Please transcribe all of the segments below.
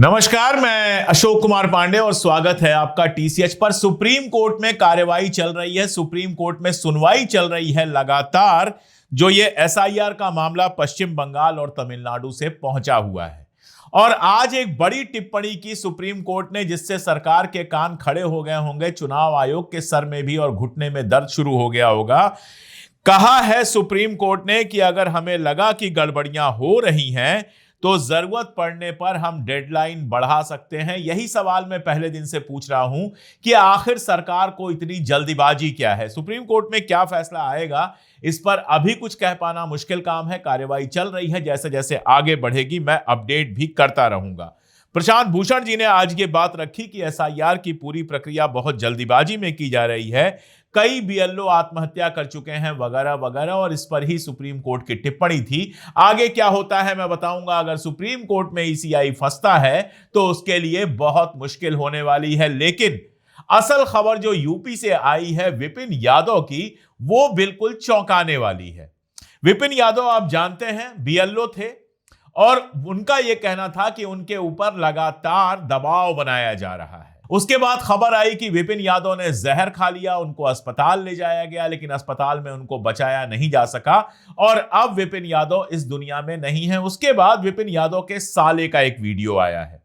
नमस्कार, मैं अशोक कुमार पांडे और स्वागत है आपका टीसीएच पर। सुप्रीम कोर्ट में कार्यवाही चल रही है, सुप्रीम कोर्ट में सुनवाई चल रही है लगातार। जो ये एसआईआर का मामला पश्चिम बंगाल और तमिलनाडु से पहुंचा हुआ है और आज एक बड़ी टिप्पणी की सुप्रीम कोर्ट ने, जिससे सरकार के कान खड़े हो गए होंगे, चुनाव आयोग के सर में भी और घुटने में दर्द शुरू हो गया होगा। कहा है सुप्रीम कोर्ट ने कि अगर हमें लगा कि गड़बड़ियां हो रही हैं तो जरूरत पड़ने पर हम डेडलाइन बढ़ा सकते हैं। यही सवाल मैं पहले दिन से पूछ रहा हूं कि आखिर सरकार को इतनी जल्दीबाजी क्या है, सुप्रीम कोर्ट में क्या फैसला आएगा, इस पर अभी कुछ कह पाना मुश्किल काम है। कार्यवाही चल रही है, जैसे जैसे आगे बढ़ेगी मैं अपडेट भी करता रहूंगा। प्रशांत भूषण जी ने आज ये बात रखी कि एसआईआर की पूरी प्रक्रिया बहुत जल्दीबाजी में की जा रही है, कई बीएलओ आत्महत्या कर चुके हैं वगैरह वगैरह, और इस पर ही सुप्रीम कोर्ट की टिप्पणी थी। आगे क्या होता है मैं बताऊंगा। अगर सुप्रीम कोर्ट में ईसीआई फंसता है तो उसके लिए बहुत मुश्किल होने वाली है। लेकिन असल खबर जो यूपी से आई है विपिन यादव की, वो बिल्कुल चौंकाने वाली है। विपिन यादव आप जानते हैं बीएलओ थे और उनका यह कहना था कि उनके ऊपर लगातार दबाव बनाया जा रहा है। उसके बाद खबर आई कि विपिन यादव ने जहर खा लिया, उनको अस्पताल ले जाया गया, लेकिन अस्पताल में उनको बचाया नहीं जा सका और अब विपिन यादव इस दुनिया में नहीं है। उसके बाद विपिन यादव के साले का एक वीडियो आया है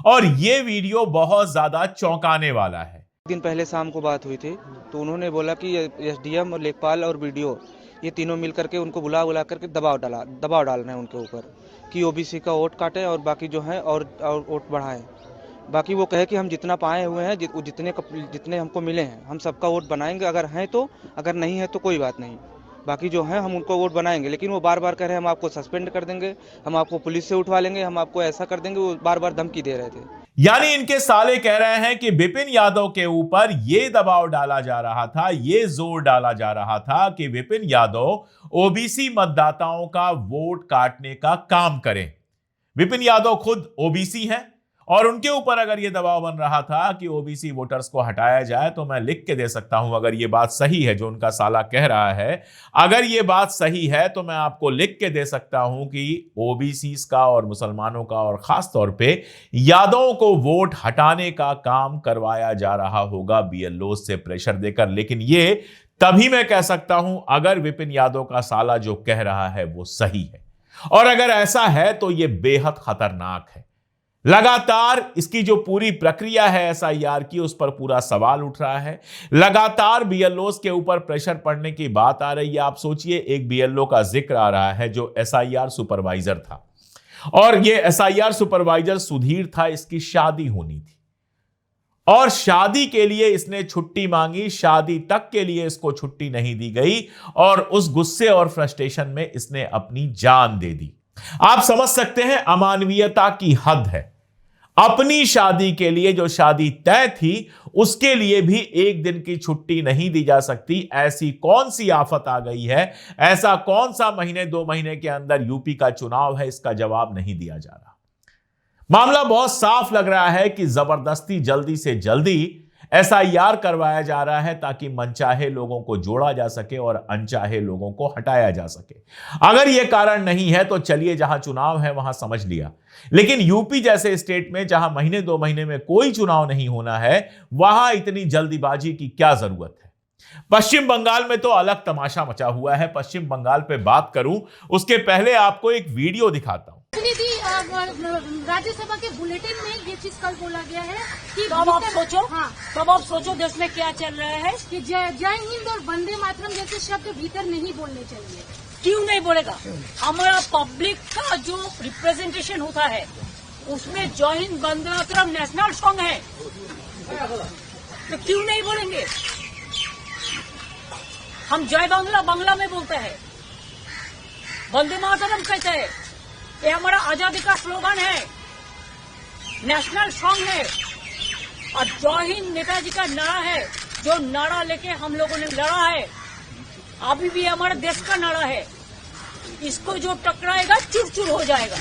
और यह वीडियो बहुत ज्यादा चौंकाने वाला है। दिन पहले शाम को बात हुई थी तो उन्होंने बोला कि एसडीएम और लेखपाल और बीडीओ ये तीनों मिल करके उनको बुला करके दबाव डालना है उनके ऊपर कि ओबीसी का वोट काटे और बाकी जो है और वोट बढ़ाएं। बाकी वो कहे कि हम जितना पाए हुए हैं जितने हमको मिले हैं हम सबका वोट बनाएंगे, अगर हैं तो, अगर नहीं है तो कोई बात नहीं, बाकी जो है हम उनको वोट बनाएंगे। लेकिन वो बार बार कह रहे हैं हम आपको सस्पेंड कर देंगे, हम आपको पुलिस से उठवा लेंगे, हम आपको ऐसा कर देंगे। वो बार बार धमकी दे रहे थे। यानी इनके साले कह रहे हैं कि विपिन यादव के ऊपर ये दबाव डाला जा रहा था, ये जोर डाला जा रहा था कि विपिन यादव ओबीसी मतदाताओं का वोट काटने का काम करें। विपिन यादव खुद ओबीसी हैं और उनके ऊपर अगर यह दबाव बन रहा था कि ओबीसी वोटर्स को हटाया जाए, तो मैं लिख के दे सकता हूं, अगर यह बात सही है जो उनका साला कह रहा है, अगर यह बात सही है तो मैं आपको लिख के दे सकता हूं कि ओबीसीज का और मुसलमानों का और खास तौर पे यादवों को वोट हटाने का काम करवाया जा रहा होगा बीएलओ से प्रेशर देकर। लेकिन ये तभी मैं कह सकता हूं अगर विपिन यादव का साला जो कह रहा है वो सही है, और अगर ऐसा है तो यह बेहद खतरनाक है। लगातार इसकी जो पूरी प्रक्रिया है एसआईआर की, उस पर पूरा सवाल उठ रहा है। लगातार बीएलओस के ऊपर प्रेशर पड़ने की बात आ रही है। आप सोचिए, एक बीएलओ का जिक्र आ रहा है जो एसआईआर सुपरवाइजर था और ये एसआईआर सुपरवाइजर सुधीर था, इसकी शादी होनी थी और शादी के लिए इसने छुट्टी मांगी, शादी तक के लिए इसको छुट्टी नहीं दी गई और उस गुस्से और फ्रस्ट्रेशन में इसने अपनी जान दे दी। आप समझ सकते हैं, अमानवीयता की हद है। अपनी शादी के लिए, जो शादी तय थी, उसके लिए भी एक दिन की छुट्टी नहीं दी जा सकती। ऐसी कौन सी आफत आ गई है, ऐसा कौन सा महीने 2 महीने के अंदर यूपी का चुनाव है, इसका जवाब नहीं दिया जा रहा। मामला बहुत साफ लग रहा है कि जबरदस्ती जल्दी से जल्दी एसआईआर करवाया जा रहा है ताकि मनचाहे लोगों को जोड़ा जा सके और अनचाहे लोगों को हटाया जा सके। अगर यह कारण नहीं है तो चलिए, जहां चुनाव है वहां समझ लिया, लेकिन यूपी जैसे स्टेट में जहां महीने 2 महीने में कोई चुनाव नहीं होना है, वहां इतनी जल्दीबाजी की क्या जरूरत है। पश्चिम बंगाल में तो अलग तमाशा मचा हुआ है। पश्चिम बंगाल पे बात करूं उसके पहले आपको एक वीडियो दिखाता हूं। राज्यसभा के बुलेटिन में ये चीज कल बोला गया है कि तब आप सोचो, तब आप सोचो देश में क्या चल रहा है कि जय हिंद और वंदे मातरम जैसे शब्द भीतर नहीं बोलने चाहिए। क्यों नहीं बोलेगा? हमारा पब्लिक का जो रिप्रेजेंटेशन होता है उसमें जय हिंद वंदे मातरम नेशनल सॉन्ग है, तो क्यों नहीं बोलेंगे? हम जय बांग्ला बांग्ला में बोलते हैं, वंदे मातरम कहते हैं, ये हमारा आजादी का स्लोगन है, नेशनल सॉन्ग है। और जय हिंद नेताजी का नारा है, जो नारा लेके हम लोगों ने लड़ा है, अभी भी हमारे देश का नारा है। इसको जो टकराएगा चूर चूर हो जाएगा।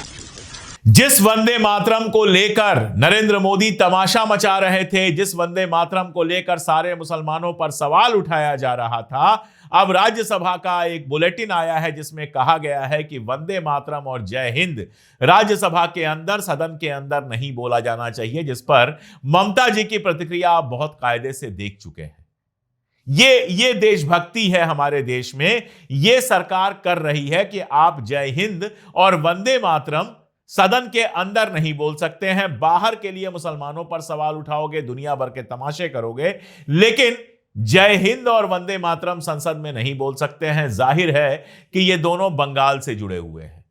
जिस वंदे मातरम को लेकर नरेंद्र मोदी तमाशा मचा रहे थे, जिस वंदे मातरम को लेकर सारे मुसलमानों पर सवाल उठाया जा रहा था, अब राज्यसभा का एक बुलेटिन आया है जिसमें कहा गया है कि वंदे मातरम और जय हिंद राज्यसभा के अंदर, सदन के अंदर नहीं बोला जाना चाहिए, जिस पर ममता जी की प्रतिक्रिया आप बहुत कायदे से देख चुके हैं। ये देशभक्ति है हमारे देश में। ये सरकार कर रही है कि आप जय हिंद और वंदे मातरम सदन के अंदर नहीं बोल सकते हैं, बाहर के लिए मुसलमानों पर सवाल उठाओगे, दुनिया भर के तमाशे करोगे, लेकिन जय हिंद और वंदे मातरम संसद में नहीं बोल सकते हैं। जाहिर है कि ये दोनों बंगाल से जुड़े हुए हैं।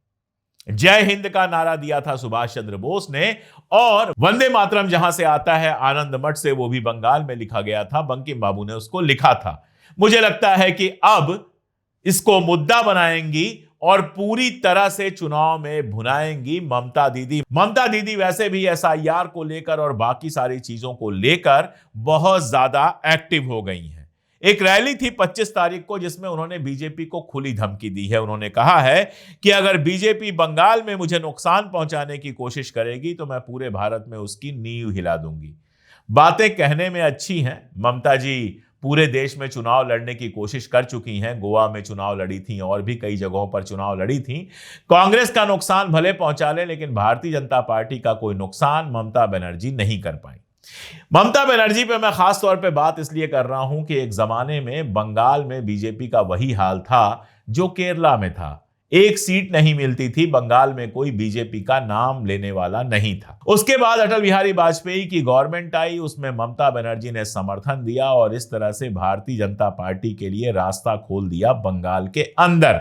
जय हिंद का नारा दिया था सुभाष चंद्र बोस ने, और वंदे मातरम जहां से आता है आनंद मठ से, वो भी बंगाल में लिखा गया था, बंकिम बाबू ने उसको लिखा था। मुझे लगता है कि अब इसको मुद्दा बनाएंगी और पूरी तरह से चुनाव में भुनाएंगी ममता दीदी। ममता दीदी वैसे भी एसआईआर को लेकर और बाकी सारी चीजों को लेकर बहुत ज्यादा एक्टिव हो गई हैं। एक रैली थी 25 तारीख को जिसमें उन्होंने बीजेपी को खुली धमकी दी है। उन्होंने कहा है कि अगर बीजेपी बंगाल में मुझे नुकसान पहुंचाने की कोशिश करेगी तो मैं पूरे भारत में उसकी नींव हिला दूंगी। बातें कहने में अच्छी हैं। ममता जी पूरे देश में चुनाव लड़ने की कोशिश कर चुकी हैं। गोवा में चुनाव लड़ी थी और भी कई जगहों पर चुनाव लड़ी थी। कांग्रेस का नुकसान भले पहुंचा ले, लेकिन भारतीय जनता पार्टी का कोई नुकसान ममता बनर्जी नहीं कर पाई। ममता बनर्जी पे मैं खास तौर पे बात इसलिए कर रहा हूं कि एक जमाने में बंगाल में बीजेपी का वही हाल था जो केरला में था। एक सीट नहीं मिलती थी, बंगाल में कोई बीजेपी का नाम लेने वाला नहीं था। उसके बाद अटल बिहारी वाजपेयी की गवर्नमेंट आई, उसमें ममता बनर्जी ने समर्थन दिया और इस तरह से भारतीय जनता पार्टी के लिए रास्ता खोल दिया बंगाल के अंदर।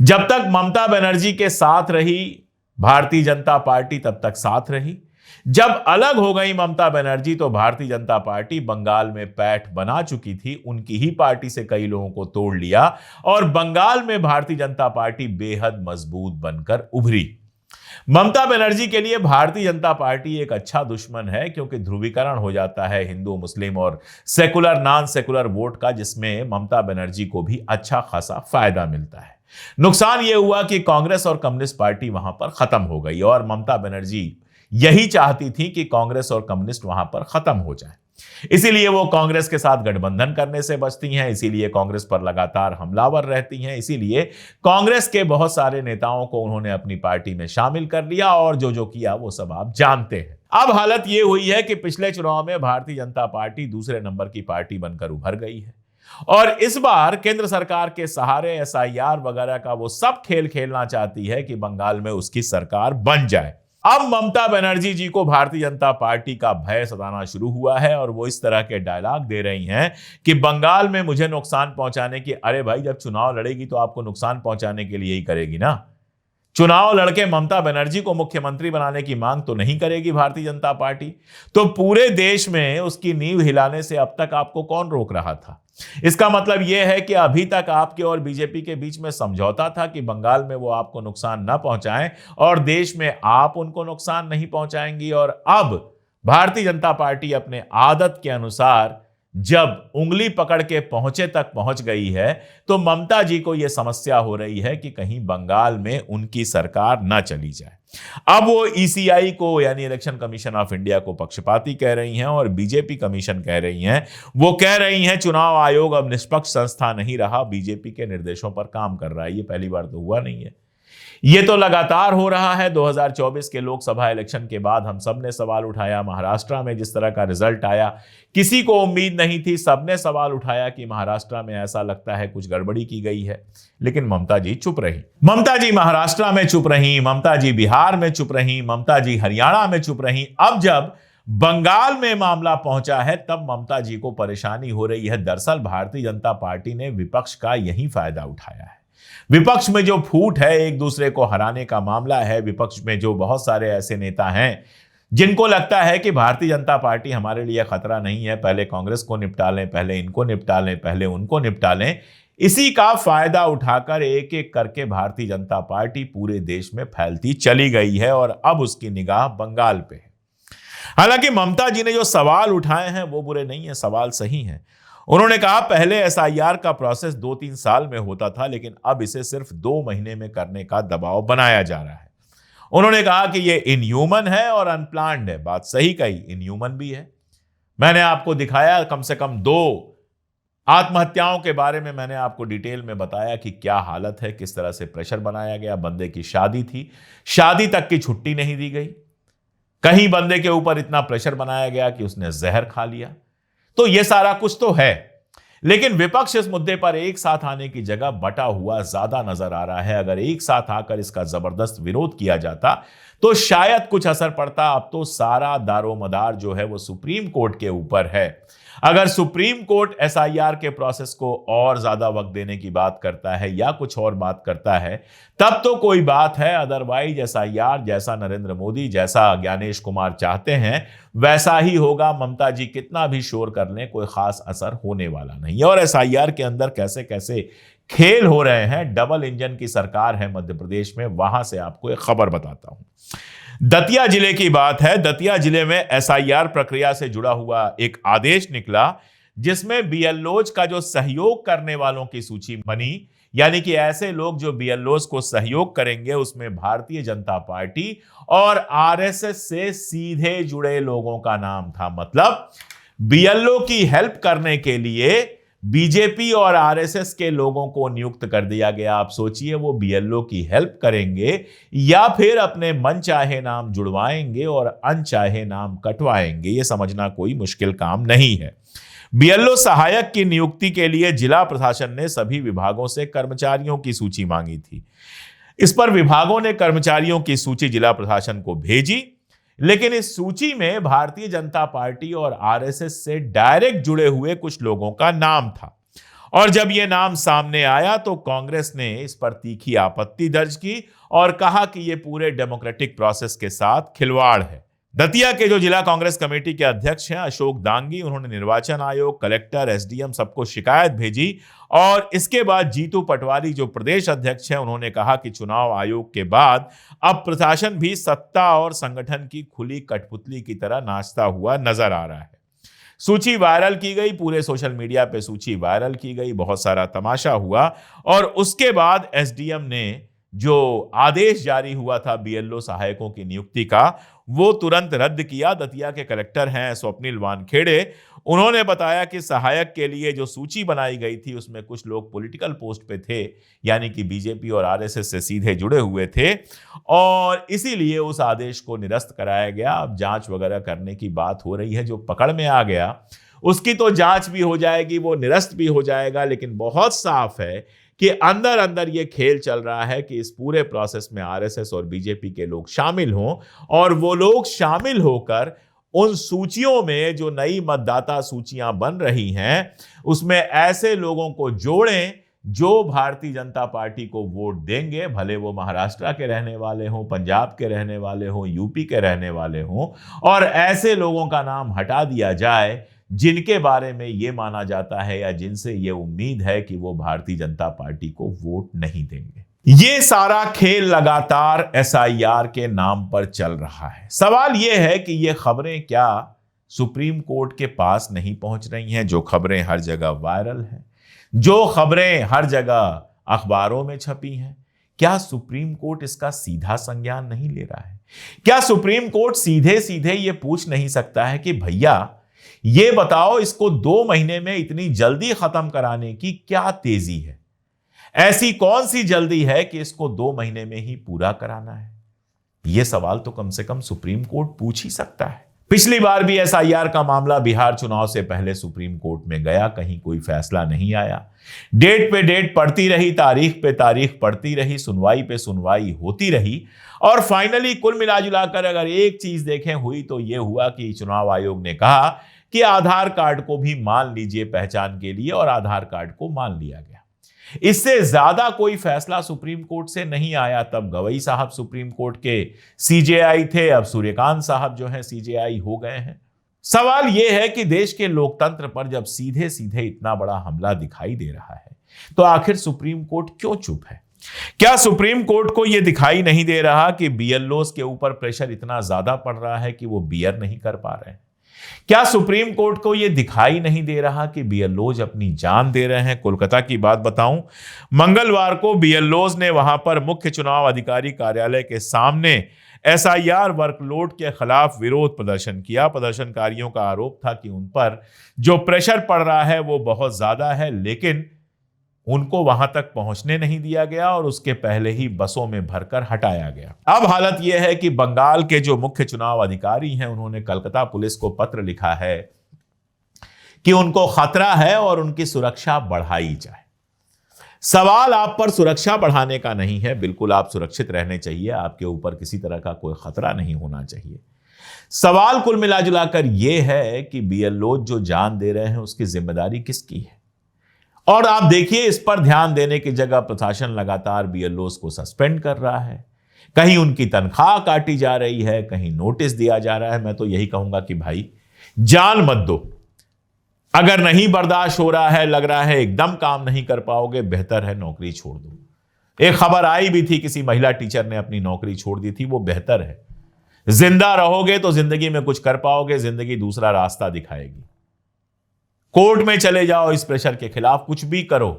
जब तक ममता बनर्जी के साथ रही भारतीय जनता पार्टी, तब तक साथ रही। जब अलग हो गई ममता बनर्जी तो भारतीय जनता पार्टी बंगाल में पैठ बना चुकी थी। उनकी ही पार्टी से कई लोगों को तोड़ लिया और बंगाल में भारतीय जनता पार्टी बेहद मजबूत बनकर उभरी। ममता बनर्जी के लिए भारतीय जनता पार्टी एक अच्छा दुश्मन है, क्योंकि ध्रुवीकरण हो जाता है हिंदू, मुस्लिम और सेकुलर, नॉन सेकुलर वोट का, जिसमें ममता बनर्जी को भी अच्छा खासा फायदा मिलता है। नुकसान यह हुआ कि कांग्रेस और कम्युनिस्ट पार्टी वहां पर खत्म हो गई और ममता बनर्जी यही चाहती थी कि कांग्रेस और कम्युनिस्ट वहां पर खत्म हो जाए। इसीलिए वो कांग्रेस के साथ गठबंधन करने से बचती हैं, इसीलिए कांग्रेस पर लगातार हमलावर रहती हैं, इसीलिए कांग्रेस के बहुत सारे नेताओं को उन्होंने अपनी पार्टी में शामिल कर लिया और जो जो किया वो सब आप जानते हैं। अब हालत ये हुई है कि पिछले चुनाव में भारतीय जनता पार्टी दूसरे नंबर की पार्टी बनकर उभर गई है और इस बार केंद्र सरकार के सहारे एसआईआर वगैरह का वो सब खेल खेलना चाहती है कि बंगाल में उसकी सरकार बन जाए। अब ममता बनर्जी जी को भारतीय जनता पार्टी का भय सताना शुरू हुआ है और वो इस तरह के डायलॉग दे रही हैं कि बंगाल में मुझे नुकसान पहुंचाने की, अरे भाई जब चुनाव लड़ेगी तो आपको नुकसान पहुंचाने के लिए ही करेगी ना। चुनाव लड़के ममता बनर्जी को मुख्यमंत्री बनाने की मांग तो नहीं करेगी भारतीय जनता पार्टी। तो पूरे देश में उसकी नींव हिलाने से अब तक आपको कौन रोक रहा था? इसका मतलब यह है कि अभी तक आपके और बीजेपी के बीच में समझौता था कि बंगाल में वो आपको नुकसान न पहुंचाएं और देश में आप उनको नुकसान नहीं पहुंचाएंगी। और अब भारतीय जनता पार्टी अपने आदत के अनुसार जब उंगली पकड़ के पहुंचे तक पहुंच गई है तो ममता जी को यह समस्या हो रही है कि कहीं बंगाल में उनकी सरकार न चली जाए। अब वो ईसीआई को यानी इलेक्शन कमीशन ऑफ इंडिया को पक्षपाती कह रही हैं और बीजेपी कमीशन कह रही हैं, वो कह रही हैं चुनाव आयोग अब निष्पक्ष संस्था नहीं रहा, बीजेपी के निर्देशों पर काम कर रहा है। ये पहली बार तो हुआ नहीं है, ये तो लगातार हो रहा है। 2024 के लोकसभा इलेक्शन के बाद हम सब ने सवाल उठाया। महाराष्ट्र में जिस तरह का रिजल्ट आया किसी को उम्मीद नहीं थी, सबने सवाल उठाया कि महाराष्ट्र में ऐसा लगता है कुछ गड़बड़ी की गई है, लेकिन ममता जी चुप रही। ममता जी महाराष्ट्र में चुप रही, ममता जी बिहार में चुप रही, ममता जी हरियाणा में चुप रही। अब जब बंगाल में मामला पहुंचा है तब ममता जी को परेशानी हो रही है। दरअसल भारतीय जनता पार्टी ने विपक्ष का यही फायदा उठाया है। विपक्ष में जो फूट है, एक दूसरे को हराने का मामला है, विपक्ष में जो बहुत सारे ऐसे नेता हैं जिनको लगता है कि भारतीय जनता पार्टी हमारे लिए खतरा नहीं है, पहले कांग्रेस को निपटा लें, पहले इनको निपटा लें, पहले उनको निपटा लें, इसी का फायदा उठाकर एक एक करके भारतीय जनता पार्टी पूरे देश में फैलती चली गई है और अब उसकी निगाह बंगाल पे है। हालांकि ममता जी ने जो सवाल उठाए हैं वो बुरे नहीं है, सवाल सही हैं। उन्होंने कहा पहले एसआईआर का प्रोसेस 2-3 साल में होता था, लेकिन अब इसे सिर्फ 2 महीने में करने का दबाव बनाया जा रहा है। उन्होंने कहा कि यह इनह्यूमन है और अनप्लान्ड है। बात सही कही, इनह्यूमन भी है। मैंने आपको दिखाया कम से कम 2 आत्महत्याओं के बारे में मैंने आपको डिटेल में बताया कि क्या हालत है, किस तरह से प्रेशर बनाया गया। बंदे की शादी थी, शादी तक की छुट्टी नहीं दी गई। कहीं बंदे के ऊपर इतना प्रेशर बनाया गया कि उसने जहर खा लिया। तो यह सारा कुछ तो है, लेकिन विपक्ष इस मुद्दे पर एक साथ आने की जगह बटा हुआ ज्यादा नजर आ रहा है। अगर एक साथ आकर इसका जबरदस्त विरोध किया जाता तो शायद कुछ असर पड़ता। अब तो सारा दारोमदार जो है वो सुप्रीम कोर्ट के ऊपर है। अगर सुप्रीम कोर्ट एसआईआर के प्रोसेस को और ज्यादा वक्त देने की बात करता है या कुछ और बात करता है तब तो कोई बात है। अदरवाइज एसआईआर जैसा नरेंद्र मोदी, जैसा ज्ञानेश कुमार चाहते हैं वैसा ही होगा। ममता जी कितना भी शोर कर लें, कोई खास असर होने वाला नहीं है। और एसआईआर के अंदर कैसे कैसे खेल हो रहे हैं। डबल इंजन की सरकार है मध्य प्रदेश में, वहां से आपको एक खबर बताता हूं। दतिया जिले की बात है। दतिया जिले में एसआईआर प्रक्रिया से जुड़ा हुआ एक आदेश निकला जिसमें बीएलओज का जो सहयोग करने वालों की सूची बनी, यानी कि ऐसे लोग जो बीएलओज को सहयोग करेंगे उसमें भारतीय जनता पार्टी और आरएसएस से सीधे जुड़े लोगों का नाम था। मतलब बीएलओ की हेल्प करने के लिए बीजेपी और आरएसएस के लोगों को नियुक्त कर दिया गया। आप सोचिए वो बीएलओ की हेल्प करेंगे या फिर अपने मनचाहे नाम जुड़वाएंगे और अनचाहे नाम कटवाएंगे। ये समझना कोई मुश्किल काम नहीं है। बीएलओ सहायक की नियुक्ति के लिए जिला प्रशासन ने सभी विभागों से कर्मचारियों की सूची मांगी थी। इस पर विभागों ने कर्मचारियों की सूची जिला प्रशासन को भेजी, लेकिन इस सूची में भारतीय जनता पार्टी और आरएसएस से डायरेक्ट जुड़े हुए कुछ लोगों का नाम था। और जब यह नाम सामने आया तो कांग्रेस ने इस पर तीखी आपत्ति दर्ज की और कहा कि यह पूरे डेमोक्रेटिक प्रोसेस के साथ खिलवाड़ है। दतिया के जो जिला कांग्रेस कमेटी के अध्यक्ष हैं अशोक दांगी, उन्होंने निर्वाचन आयोग, कलेक्टर, एसडीएम सबको शिकायत भेजी और इसके बाद जीतू पटवारी जो प्रदेश अध्यक्ष हैं उन्होंने कहा कि चुनाव आयोग के बाद अब प्रशासन भी सत्ता और संगठन की खुली कठपुतली की तरह नाचता हुआ नजर आ रहा है। सूची वायरल की गई, पूरे सोशल मीडिया पे सूची वायरल की गई, बहुत सारा तमाशा हुआ और उसके बाद एसडीएम ने जो आदेश जारी हुआ था बीएलओ सहायकों की नियुक्ति का वो तुरंत रद्द किया। दतिया के कलेक्टर हैं स्वप्निल वानखेड़े, उन्होंने बताया कि सहायक के लिए जो सूची बनाई गई थी उसमें कुछ लोग पॉलिटिकल पोस्ट पे थे, यानी कि बीजेपी और आरएसएस से सीधे जुड़े हुए थे और इसीलिए उस आदेश को निरस्त कराया गया। अब जांच वगैरह करने की बात हो रही है। जो पकड़ में आ गया उसकी तो जांच भी हो जाएगी, वो निरस्त भी हो जाएगा, लेकिन बहुत साफ है कि अंदर अंदर ये खेल चल रहा है कि इस पूरे प्रोसेस में आरएसएस और बीजेपी के लोग शामिल हों और वो लोग शामिल होकर उन सूचियों में जो नई मतदाता सूचियां बन रही हैं उसमें ऐसे लोगों को जोड़ें जो भारतीय जनता पार्टी को वोट देंगे, भले वो महाराष्ट्र के रहने वाले हों, पंजाब के रहने वाले हों, यूपी के रहने वाले हों, और ऐसे लोगों का नाम हटा दिया जाए जिनके बारे में यह माना जाता है या जिनसे यह उम्मीद है कि वो भारतीय जनता पार्टी को वोट नहीं देंगे। ये सारा खेल लगातार एसआईआर के नाम पर चल रहा है। सवाल यह है कि ये खबरें क्या सुप्रीम कोर्ट के पास नहीं पहुंच रही हैं? जो खबरें हर जगह वायरल हैं, जो खबरें हर जगह अखबारों में छपी हैं, क्या सुप्रीम कोर्ट इसका सीधा संज्ञान नहीं ले रहा है? क्या सुप्रीम कोर्ट सीधे सीधे ये पूछ नहीं सकता है कि भैया ये बताओ इसको 2 महीने में इतनी जल्दी खत्म कराने की क्या तेजी है? ऐसी कौन सी जल्दी है कि इसको 2 महीने में ही पूरा कराना है? यह सवाल तो कम से कम सुप्रीम कोर्ट पूछ ही सकता है। पिछली बार भी एसआईआर का मामला बिहार चुनाव से पहले सुप्रीम कोर्ट में गया, कहीं कोई फैसला नहीं आया। डेट पे डेट पड़ती रही, तारीख पे तारीख पड़ती रही, सुनवाई पे सुनवाई होती रही और फाइनली कुल मिलाजुलाकर अगर एक चीज देखें हुई तो यह हुआ कि चुनाव आयोग ने कहा कि आधार कार्ड को भी मान लीजिए पहचान के लिए और आधार कार्ड को मान लिया गया। इससे ज्यादा कोई फैसला सुप्रीम कोर्ट से नहीं आया। तब गवई साहब सुप्रीम कोर्ट के सीजेआई थे, अब सूर्यकांत साहब जो हैं सीजेआई हो गए हैं। सवाल यह है कि देश के लोकतंत्र पर जब सीधे सीधे इतना बड़ा हमला दिखाई दे रहा है तो आखिर सुप्रीम कोर्ट क्यों चुप है? क्या सुप्रीम कोर्ट को यह दिखाई नहीं दे रहा कि बीएलओज के ऊपर प्रेशर इतना ज्यादा पड़ रहा है कि वो बियर नहीं कर पा रहे हैं? क्या सुप्रीम कोर्ट को यह दिखाई नहीं दे रहा कि बीएलओज अपनी जान दे रहे हैं? कोलकाता की बात बताऊं, मंगलवार को बीएलओज ने वहां पर मुख्य चुनाव अधिकारी कार्यालय के सामने एसआईआर वर्कलोड के खिलाफ विरोध प्रदर्शन किया। प्रदर्शनकारियों का आरोप था कि उन पर जो प्रेशर पड़ रहा है वो बहुत ज्यादा है, लेकिन उनको वहां तक पहुंचने नहीं दिया गया और उसके पहले ही बसों में भरकर हटाया गया। अब हालत यह है कि बंगाल के जो मुख्य चुनाव अधिकारी हैं उन्होंने कलकत्ता पुलिस को पत्र लिखा है कि उनको खतरा है और उनकी सुरक्षा बढ़ाई जाए। सवाल आप पर सुरक्षा बढ़ाने का नहीं है, बिल्कुल आप सुरक्षित रहने चाहिए, आपके ऊपर किसी तरह का कोई खतरा नहीं होना चाहिए। सवाल कुल मिलाजुलाकर यह है कि बीएलओ जो जान दे रहे हैं उसकी जिम्मेदारी किसकी है। और आप देखिए, इस पर ध्यान देने की जगह प्रशासन लगातार बीएलओस को सस्पेंड कर रहा है, कहीं उनकी तनख्वाह काटी जा रही है, कहीं नोटिस दिया जा रहा है। मैं तो यही कहूंगा कि भाई जान मत दो, अगर नहीं बर्दाश्त हो रहा है, लग रहा है एकदम काम नहीं कर पाओगे, बेहतर है नौकरी छोड़ दो। एक खबर आई भी थी, किसी महिला टीचर ने अपनी नौकरी छोड़ दी थी, वो बेहतर है। जिंदा रहोगे तो जिंदगी में कुछ कर पाओगे, जिंदगी दूसरा रास्ता दिखाएगी। कोर्ट में चले जाओ, इस प्रेशर के खिलाफ कुछ भी करो,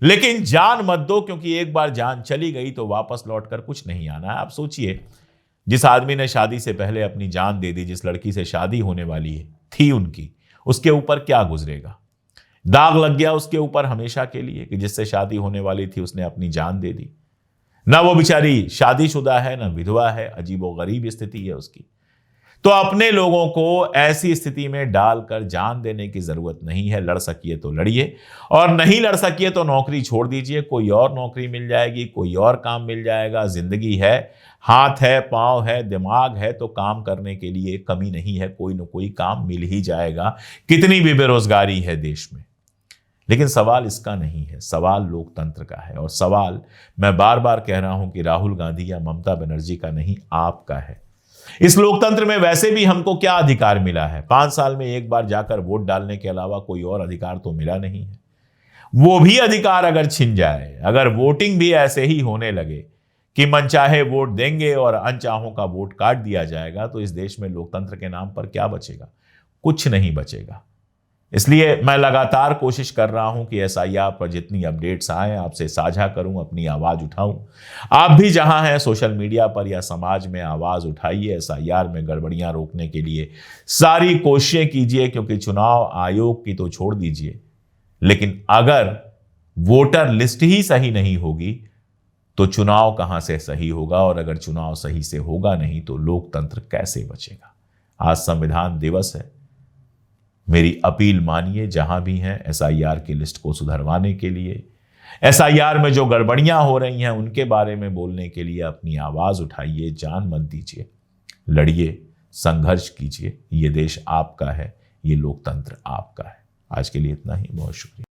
लेकिन जान मत दो, क्योंकि एक बार जान चली गई तो वापस लौटकर कुछ नहीं आना है। आप सोचिए, जिस आदमी ने शादी से पहले अपनी जान दे दी, जिस लड़की से शादी होने वाली थी उनकी, उसके ऊपर क्या गुजरेगा? दाग लग गया उसके ऊपर हमेशा के लिए कि जिससे शादी होने वाली थी उसने अपनी जान दे दी। ना वो बेचारी शादीशुदा है, ना विधवा है, अजीबोगरीब स्थिति है उसकी। तो अपने लोगों को ऐसी स्थिति में डालकर जान देने की जरूरत नहीं है। लड़ सकिए तो लड़िए, और नहीं लड़ सकिए तो नौकरी छोड़ दीजिए, कोई और नौकरी मिल जाएगी, कोई और काम मिल जाएगा। जिंदगी है, हाथ है, पांव है, दिमाग है, तो काम करने के लिए कमी नहीं है, कोई ना कोई काम मिल ही जाएगा। कितनी भी बेरोजगारी है देश में, लेकिन सवाल इसका नहीं है, सवाल लोकतंत्र का है। और सवाल मैं बार बार कह रहा हूं कि राहुल गांधी या ममता बनर्जी का नहीं, आपका है। इस लोकतंत्र में वैसे भी हमको क्या अधिकार मिला है? 5 साल में एक बार जाकर वोट डालने के अलावा कोई और अधिकार तो मिला नहीं है। वो भी अधिकार अगर छिन जाए, अगर वोटिंग भी ऐसे ही होने लगे कि मनचाहे वोट देंगे और अनचाहों का वोट काट दिया जाएगा, तो इस देश में लोकतंत्र के नाम पर क्या बचेगा? कुछ नहीं बचेगा। इसलिए मैं लगातार कोशिश कर रहा हूं कि एसआईआर पर जितनी अपडेट्स आए आपसे साझा करूं, अपनी आवाज उठाऊं। आप भी जहां हैं सोशल मीडिया पर या समाज में आवाज उठाइए, एसआईआर में गड़बड़ियां रोकने के लिए सारी कोशिशें कीजिए, क्योंकि चुनाव आयोग की तो छोड़ दीजिए, लेकिन अगर वोटर लिस्ट ही सही नहीं होगी तो चुनाव कहां से सही होगा? और अगर चुनाव सही से होगा नहीं तो लोकतंत्र कैसे बचेगा? आज संविधान दिवस है, मेरी अपील मानिए, जहां भी हैं एसआईआर की लिस्ट को सुधरवाने के लिए, एसआईआर में जो गड़बड़ियां हो रही हैं उनके बारे में बोलने के लिए अपनी आवाज उठाइए, जान मत दीजिए, लड़िए, संघर्ष कीजिए। ये देश आपका है, ये लोकतंत्र आपका है। आज के लिए इतना ही, बहुत शुक्रिया।